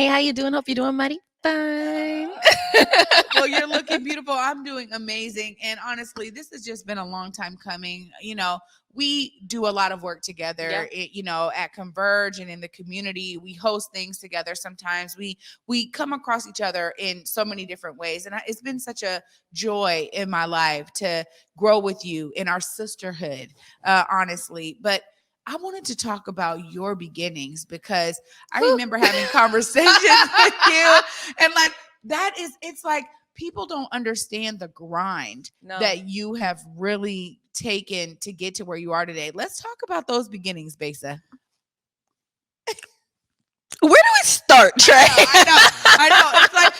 Hey, how you doing? Hope you're doing mighty fine. Well, you're looking beautiful. I'm doing amazing. And honestly, this has just been a long time coming. We do a lot of work together, at Converge and in the community. We host things together. Sometimes we come across each other in so many different ways. And it's been such a joy in my life to grow with you in our sisterhood, honestly. But I wanted to talk about your beginnings because I remember having conversations with you and like it's like people don't understand the grind that you have really taken to get to where you are today. Let's talk about those beginnings, Besa. Where do we start, Trae? I know. It's like,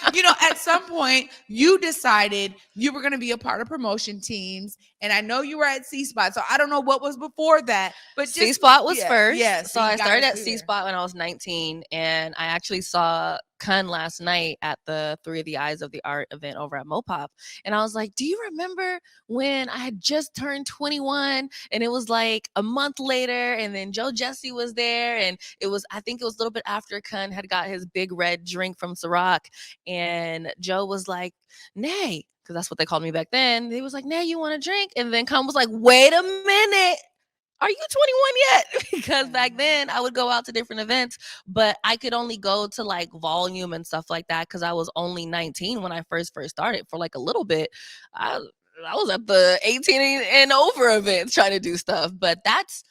at some point you decided you were going to be a part of promotion teams. And I know you were at C-Spot. So I don't know what was before that. But C-Spot was first. Yeah, so I started at C-Spot when I was 19. And I actually saw Kun last night at the 3 of the Eyes of the Art event over at Mopop. And I was like, do you remember when I had just turned 21 and it was like a month later and then Joe Jesse was there and I think it was a little bit after Kun had got his big red drink from Ciroc and Joe was like, Nay, because that's what they called me back then. He was like, Nay, you want a drink? And then Kun was like, wait a minute. Are you 21 yet? Because back then I would go out to different events, but I could only go to like volume and stuff like that because I was only 19 when I first started. For like a little bit, I was at the 18 and over events trying to do stuff. But that's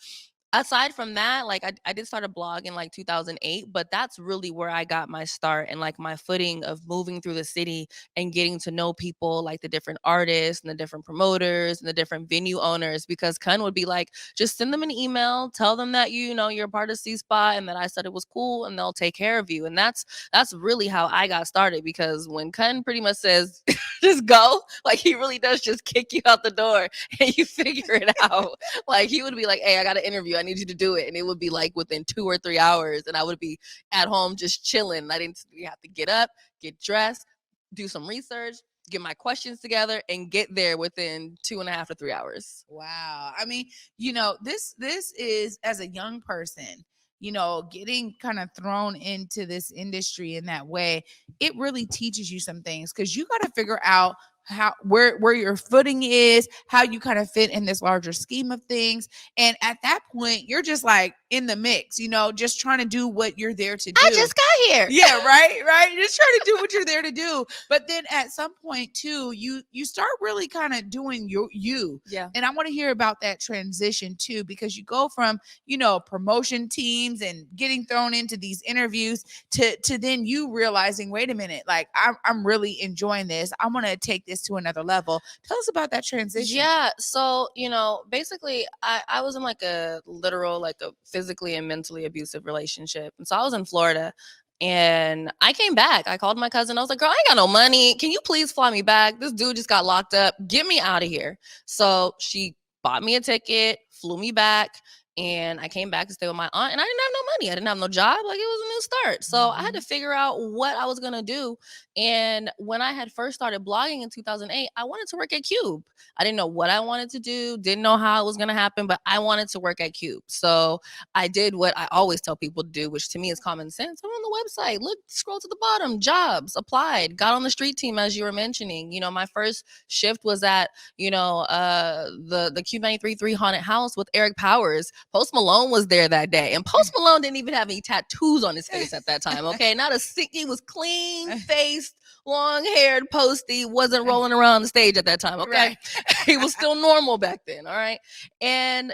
aside from that, like I did start a blog in like 2008, but that's really where I got my start and like my footing of moving through the city and getting to know people, like the different artists and the different promoters and the different venue owners, because Kun would be like, just send them an email, tell them that you're a part of C-Spot and that I said it was cool and they'll take care of you. And that's really how I got started, because when Kun pretty much says just go, like he really does just kick you out the door and you figure it out. Like he would be like, hey, I got an interview, I need you to do it. And it would be like within 2 or 3 hours. And I would be at home just chilling. I didn't have to get up, get dressed, do some research, get my questions together, and get there within 2.5 to 3 hours. Wow. I mean, this is, as a young person, getting kind of thrown into this industry in that way, it really teaches you some things, because you got to figure out where your footing is, how you kind of fit in this larger scheme of things. And at that point, you're just like in the mix, just trying to do what you're there to do. I just got here. Yeah, right. You're just trying to do what you're there to do. But then at some point too, you start really kind of doing you. Yeah. And I want to hear about that transition too, because you go from, promotion teams and getting thrown into these interviews to then you realizing, wait a minute, like I'm really enjoying this. I want to take this to another level. Tell us about that transition. Yeah. So, basically I was in like a literal, like a physically and mentally abusive relationship. And so I was in Florida and I came back. I called my cousin. I was like, girl, I ain't got no money. Can you please fly me back? This dude just got locked up. Get me out of here. So she bought me a ticket, flew me back. And I came back to stay with my aunt, and I didn't have no money. I didn't have no job. Like, it was a new start. So I had to figure out what I was going to do. And when I had first started blogging in 2008, I wanted to work at Cube. I didn't know what I wanted to do, didn't know how it was going to happen, but I wanted to work at Cube. So I did what I always tell people to do, which to me is common sense. I'm on the website. Look, scroll to the bottom. Jobs, applied, got on the street team, as you were mentioning. My first shift was at, the Cube 93.3 Haunted House with Eric Powers. Post Malone was there that day. And Post Malone didn't even have any tattoos on his face at that time, okay? Not a sick. He was clean-faced, long-haired, Posty, wasn't rolling around the stage at that time, okay? Right. He was still normal back then, all right? And,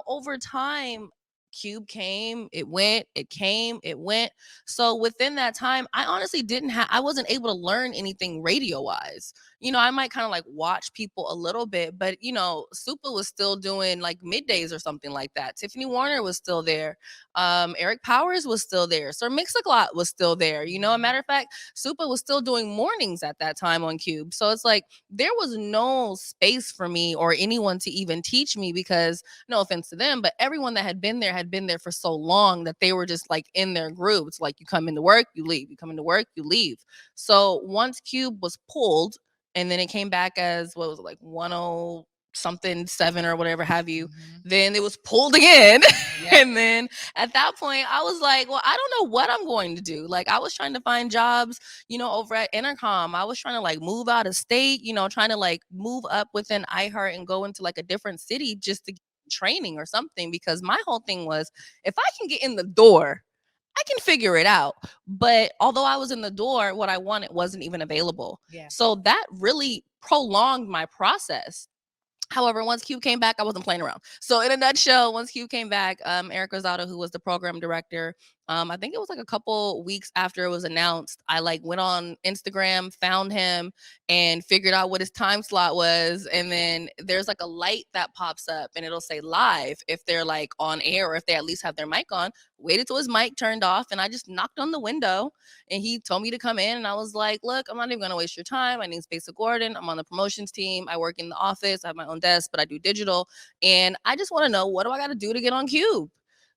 over time, Cube came, it went, it came, it went. So within that time, I honestly I wasn't able to learn anything radio-wise. I might kind of like watch people a little bit, but Supa was still doing like middays or something like that. Tiffany Warner was still there. Eric Powers was still there. Sir Mix-a-Lot was still there. A matter of fact, Supa was still doing mornings at that time on Cube. So it's like there was no space for me or anyone to even teach me, because no offense to them, but everyone that had been there for so long that they were just like in their groove. It's like you come into work, you leave. You come into work, you leave. So once Cube was pulled, and then it came back as, what was it, like something 7 or whatever have you. Mhm. Then it was pulled again. Yep. And then at that point, I was like, well, I don't know what I'm going to do. Like, I was trying to find jobs, over at Intercom. I was trying to like move out of state, trying to like move up within iHeart and go into like a different city just to get training or something. Because my whole thing was, if I can get in the door, I can figure it out. But although I was in the door, what I wanted wasn't even available. Yeah. So that really prolonged my process. However, once Cube came back, I wasn't playing around. So in a nutshell, once Cube came back, Eric Rosado, who was the program director, I think it was like a couple weeks after it was announced, I like went on Instagram, found him, and figured out what his time slot was. And then there's like a light that pops up and it'll say live if they're like on air or if they at least have their mic on. Waited till his mic turned off and I just knocked on the window and he told me to come in. And I was like, look, I'm not even going to waste your time. My name's Besa Gordon. I'm on the promotions team. I work in the office. I have my own desk, but I do digital. And I just want to know, what do I got to do to get on Cube?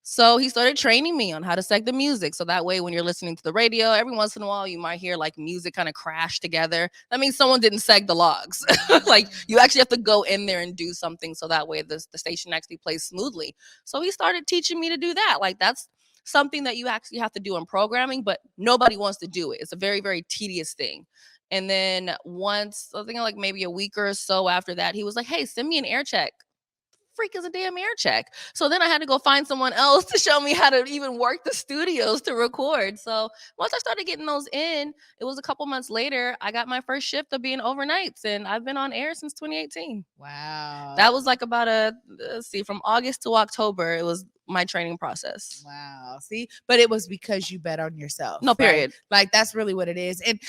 So he started training me on how to seg the music. So that way, when you're listening to the radio, every once in a while, you might hear like music kind of crash together. That means someone didn't seg the logs. Like, you actually have to go in there and do something. So that way, the station actually plays smoothly. So he started teaching me to do that. Like, that's something that you actually have to do in programming, but nobody wants to do it. It's a very, very tedious thing. And then once, I think like maybe a week or so after that, he was like, hey, send me an air check. Freak is a damn air check. So then I had to go find someone else to show me how to even work the studios to record. So once I started getting those in, it was a couple months later, I got my first shift of being overnights, and I've been on air since 2018. Wow. That was like about let's see, from August to October, it was my training process. Wow. See, but it was because you bet on yourself. No, period. Right? Like, that's really what it is. And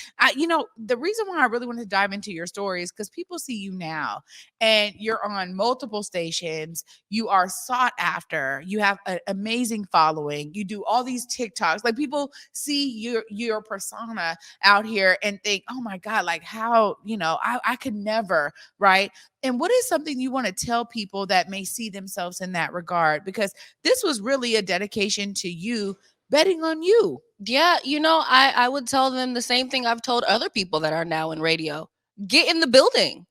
the reason why I really want to dive into your story is because people see you now and you're on multiple stations. You are sought after. You have an amazing following. You do all these TikToks. Like, people see your persona out here and think, oh my God, like how, I could never, right? And what is something you want to tell people that may see themselves in that regard? Because this was really a dedication to you betting on you. Yeah, I would tell them the same thing I've told other people that are now in radio. Get in the building.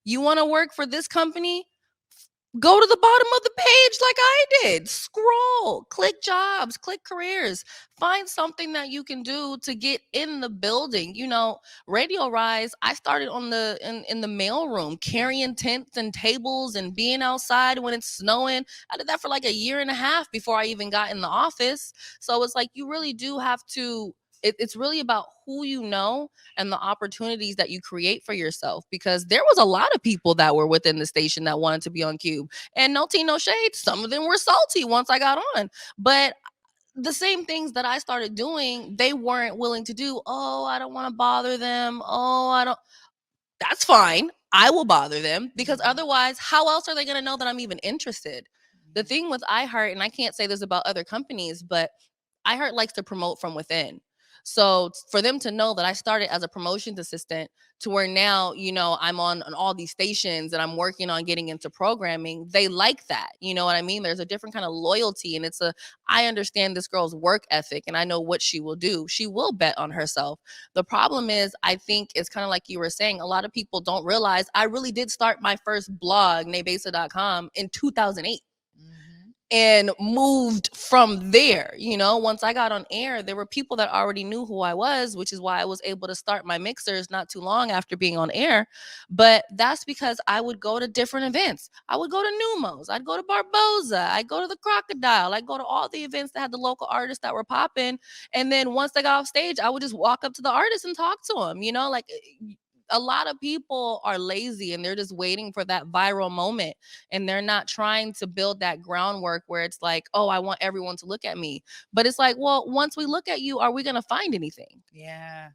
You want to work for this company? Go to the bottom of the page like I did. Scroll, click jobs, click careers. Find something that you can do to get in the building. Radio Rise, I started in the mail room, carrying tents and tables and being outside when it's snowing. I did that for like a year and a half before I even got in the office. So it's like, you really do have to, it's really about who you know and the opportunities that you create for yourself, because there was a lot of people that were within the station that wanted to be on Cube, and no tea, no shade, some of them were salty once I got on, but the same things that I started doing, they weren't willing to do. Oh, I don't want to bother them. Oh, I don't. That's fine. I will bother them, because otherwise, how else are they going to know that I'm even interested? The thing with iHeart, and I can't say this about other companies, but iHeart likes to promote from within. So for them to know that I started as a promotions assistant to where now, I'm on all these stations and I'm working on getting into programming, they like that. You know what I mean? There's a different kind of loyalty, and I understand this girl's work ethic and I know what she will do. She will bet on herself. The problem is, I think it's kind of like you were saying, a lot of people don't realize I really did start my first blog, nabesa.com, in 2008. And moved from there. Once I got on air, there were people that already knew who I was, which is why I was able to start my mixers not too long after being on air. But that's because I would go to different events. I would go to Numos, I'd go to Barboza, I'd go to the Crocodile, I'd go to all the events that had the local artists that were popping. And then once they got off stage, I would just walk up to the artist and talk to them. Like, a lot of people are lazy and they're just waiting for that viral moment, and they're not trying to build that groundwork where it's like, oh, I want everyone to look at me. But it's like, well, once we look at you, are we going to find anything? Yeah,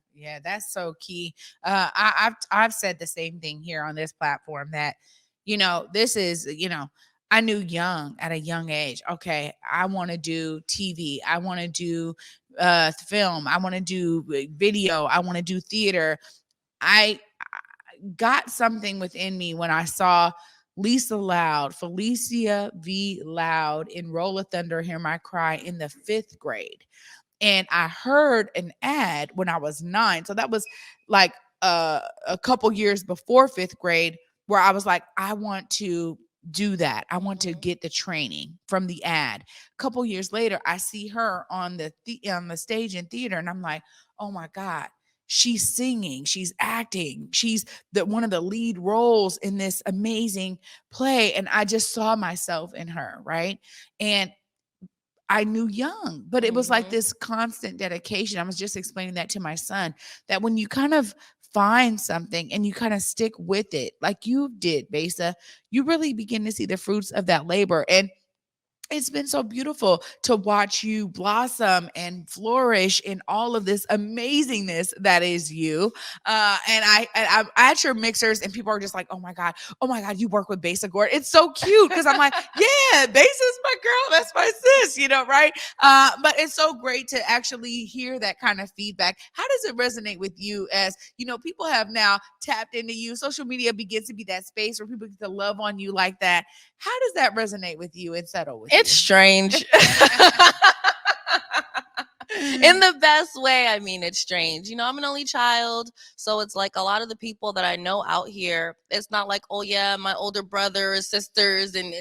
that's so key. I've said the same thing here on this platform, that this is, I knew at a young age, okay, I want to do TV, I want to do film, I want to do video, I want to do theater. I got something within me when I saw Lisa Loud, Felicia V. Loud in Roll of Thunder, Hear My Cry in the 5th grade. And I heard an ad when I was 9. So that was like a couple years before 5th grade, where I was like, I want to do that. I want to get the training from the ad. A couple years later, I see her on on the stage in theater, and I'm like, oh my God, she's singing, she's acting, she's the one of the lead roles in this amazing play. And I just saw myself in her, right? And I knew young, but it was like Mhm. this constant dedication. I was just explaining that to my son, that when you kind of find something and you kind of stick with it, like you did, Besa, you really begin to see the fruits of that labor. And it's been so beautiful to watch you blossom and flourish in all of this amazingness that is you. I'm at your mixers, and people are just like, oh my God, you work with Besa Gordon. It's so cute because I'm like, yeah, Besa's my girl, that's my sis, right? But it's so great to actually hear that kind of feedback. How does it resonate with you? As people have now tapped into you. Social media begins to be that space where people get to love on you like that. How does that resonate with you and settle with It's you? strange. In the best way. I mean, it's strange. I'm an only child, so it's like a lot of the people that I know out here, it's not like, oh yeah, my older brother or sisters, and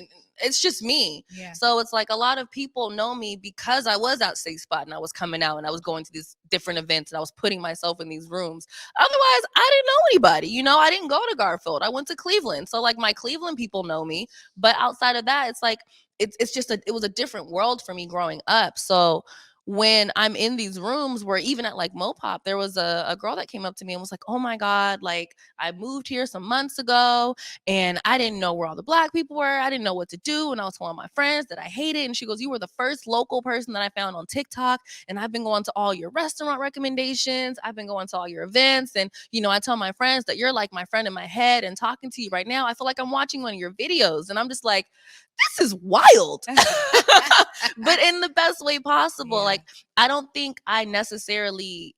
it's just me. Yeah. So it's like a lot of people know me because I was at Safe Spot and I was coming out and I was going to these different events and I was putting myself in these rooms. Otherwise, I didn't know anybody. I didn't go to Garfield. I went to Cleveland. So like my Cleveland people know me, but outside of that, it's like it's just it was a different world for me growing up. So when I'm in these rooms where even at like Mopop, there was a girl that came up to me and was like, oh my God, like I moved here some months ago and I didn't know where all the black people were. I didn't know what to do. And I was telling my friends that I hate it. And she goes, you were the first local person that I found on TikTok. And I've been going to all your restaurant recommendations. I've been going to all your events. And, I tell my friends that you're like my friend in my head, and talking to you right now, I feel like I'm watching one of your videos. And I'm just like, this is wild. But in the best way possible. Yeah. Like, I don't think I necessarily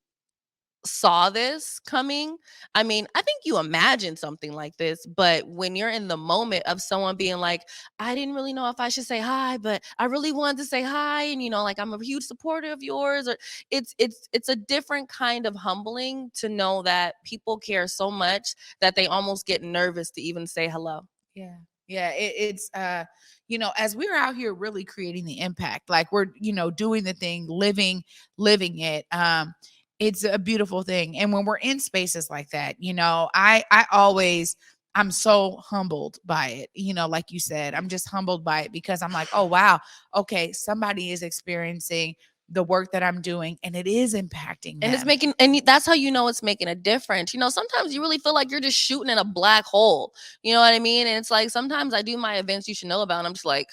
saw this coming. I mean, I think you imagine something like this, but when you're in the moment of someone being like, I didn't really know if I should say hi, but I really wanted to say hi, and like I'm a huge supporter of yours, or it's a different kind of humbling to know that people care so much that they almost get nervous to even say hello. Yeah. Yeah. It's as we're out here really creating the impact, like we're, doing the thing, living it. It's a beautiful thing. And when we're in spaces like that, I always I'm so humbled by it. Like you said, I'm just humbled by it because I'm like, oh wow, okay, somebody is experiencing the work that I'm doing and it is impacting And it's them. making, and that's how it's making a difference. Sometimes you really feel like you're just shooting in a black hole. You know what I mean? And it's like sometimes I do my events you should know about, and I'm just like,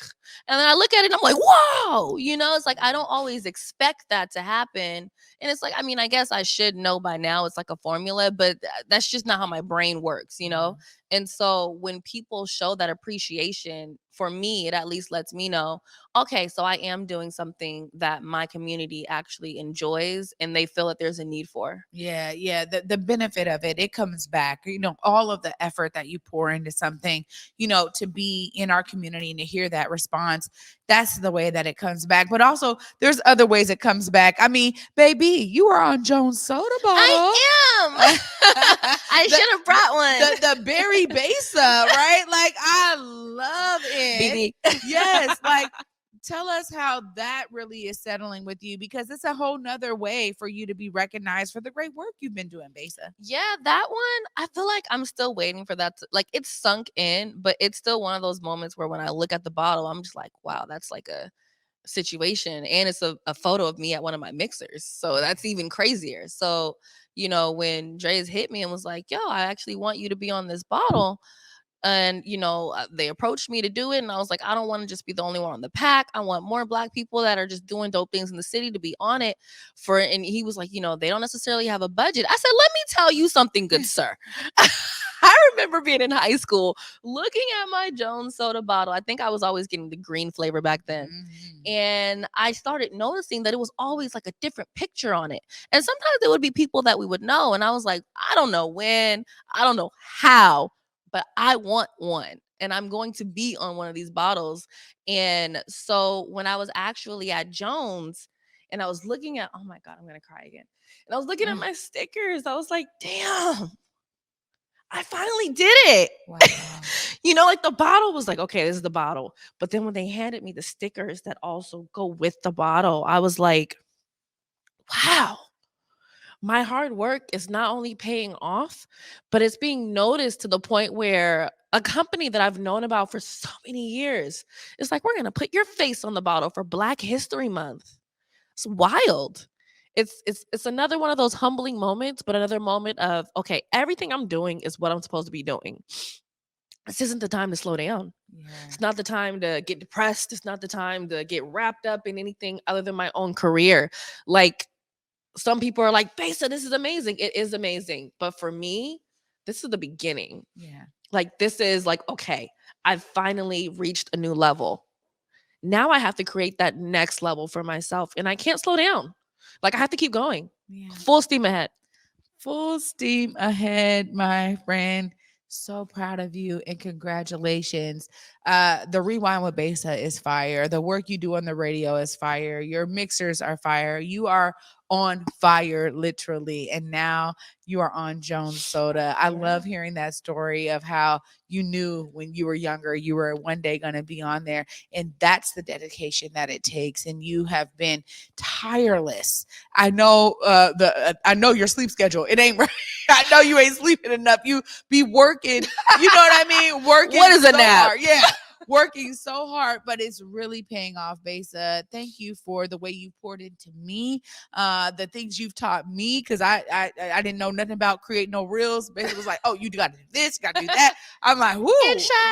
and then I look at it and I'm like, wow. It's like I don't always expect that to happen. And it's like, I mean, I guess I should know by now. It's like a formula, but that's just not how my brain works. And so when people show that appreciation, for me, it at least lets me know, okay, so I am doing something that my community actually enjoys and they feel that there's a need for. Yeah, yeah. The benefit of it, it comes back. All of the effort that you pour into something, to be in our community and to hear that response, that's the way that it comes back. But also there's other ways it comes back. I mean, baby, you were on Jones soda bottle. I am. I should have brought one. The berry besa, right? Like I love it. BB. Yes, like tell us how that really is settling with you, because it's a whole nother way for you to be recognized for the great work you've been doing, Besa. Yeah, that one, I feel like I'm still waiting for that. Like it's sunk in, but it's still one of those moments where when I look at the bottle, I'm just like, wow, that's like a situation. And it's a photo of me at one of my mixers. So that's even crazier. So, when Dre's hit me and was like, yo, I actually want you to be on this bottle. And they approached me to do it, and I was like, I don't want to just be the only one on the pack. I want more black people that are just doing dope things in the city to be on it. And he was like, they don't necessarily have a budget. I said, let me tell you something, good sir. I remember being in high school looking at my Jones soda bottle. I think I was always getting the green flavor back then. Mm-hmm. And I started noticing that it was always like a different picture on it. And sometimes there would be people that we would know, and I was like, I don't know when, I don't know how, but I want one, and I'm going to be on one of these bottles. And so when I was actually at Jones and I was looking at, oh my God, I'm going to cry again. And I was looking at my stickers, I was like, damn, I finally did it. Wow. You know, like the bottle was like, okay, this is the bottle. But then when they handed me the stickers that also go with the bottle, I was like, wow, my hard work is not only paying off, but it's being noticed to the point where a company that I've known about for so many years is like, we're going to put your face on the bottle for Black History Month. It's wild. It's another one of those humbling moments, but another moment of, okay, everything I'm doing is what I'm supposed to be doing. This isn't the time to slow down. Yeah. It's not the time to get depressed. It's not the time to get wrapped up in anything other than my own career. Like, some people are like, Besa, this is amazing. It is amazing. But for me, this is the beginning. Yeah. Like, this is like, okay, I've finally reached a new level. Now I have to create that next level for myself. And I can't slow down. Like, I have to keep going. Yeah. Full steam ahead. Full steam ahead, my friend. So proud of you and congratulations. The Rewind with Besa is fire. The work you do on the radio is fire. Your mixers are fire. You are on fire, literally. And now you are on Jones Soda. I love hearing that story of how you knew when you were younger you were one day going to be on there. And that's the dedication that it takes. And you have been tireless. I know I know your sleep schedule. It ain't right. I know you ain't sleeping enough. You be working. You know what I mean? Working. What is a so nap? hard. Yeah. Working so hard, but it's really paying off, Besa. Thank you for the way you poured into me, the things you've taught me, because I didn't know nothing about creating no reels. Besa was like, oh, you got to do this, got to do that. I'm like, whoo,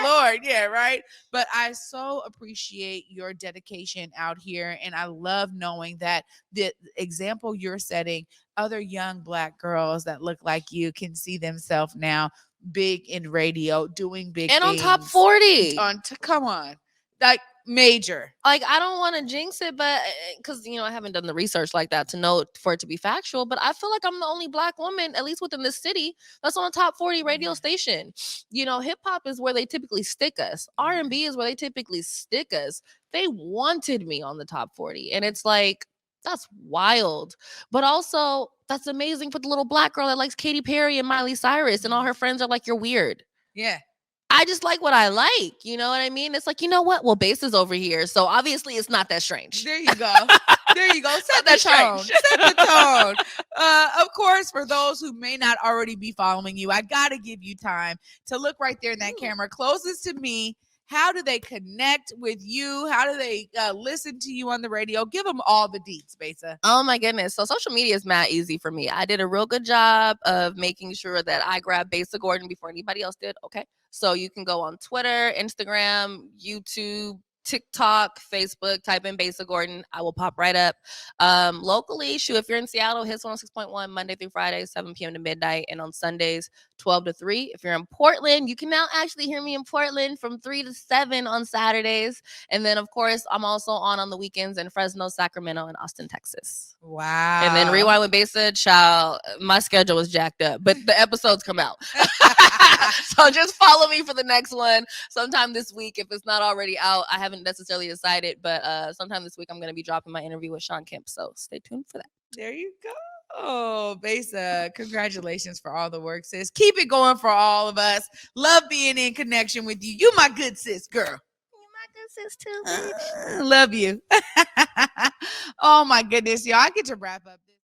Lord, yeah, right. But I so appreciate your dedication out here, and I love knowing that the example you're setting, other young Black girls that look like you can see themselves now big in radio, doing big and things. on top 40. Come on. Like major. Like, I don't want to jinx it, but because, you know, I haven't done the research like that to know for it to be factual, but I feel like I'm the only Black woman, at least within this city, that's on a top 40 radio station. You know, hip hop is where they typically stick us. R&B is where they typically stick us. They wanted me on the top 40. And it's like, that's wild. But also, that's amazing for the little Black girl that likes Katy Perry and Miley Cyrus, and all her friends are like, you're weird. Yeah. I just like what I like. You know what I mean? It's like, you know what? Well, Besa's over here. So obviously it's not that strange. There you go. There you go. Set the tone. Set the tone. Of course, for those who may not already be following you, I got to give you time to look right there in that camera closest to me. How do they connect with you? How do they listen to you on the radio? Give them all the deets, Besa. Oh my goodness. So social media is mad easy for me. I did a real good job of making sure that I grabbed Besa Gordon before anybody else did. Okay. So you can go on Twitter, Instagram, YouTube, TikTok, Facebook, type in Besa Gordon. I will pop right up. Locally, shoot, if you're in Seattle, hits 106.1 Monday through Friday, 7 p.m. to midnight, and on Sundays, 12 to 3. If you're in Portland, you can now actually hear me in Portland from 3 to 7 on Saturdays. And then, of course, I'm also on the weekends in Fresno, Sacramento, and Austin, Texas. Wow. And then Rewind with Besa, child, my schedule is jacked up, but the episodes come out. So just follow me for the next one sometime this week. If it's not already out, I haven't necessarily decided, but sometime this week I'm going to be dropping my interview with Sean Kemp. So stay tuned for that. There you go. Oh, Besa, congratulations for all the work, sis. Keep it going for all of us. Love being in connection with you. You my good sis, girl. You're my good sis too, bitch. Love you. Oh my goodness, y'all. I get to wrap up this.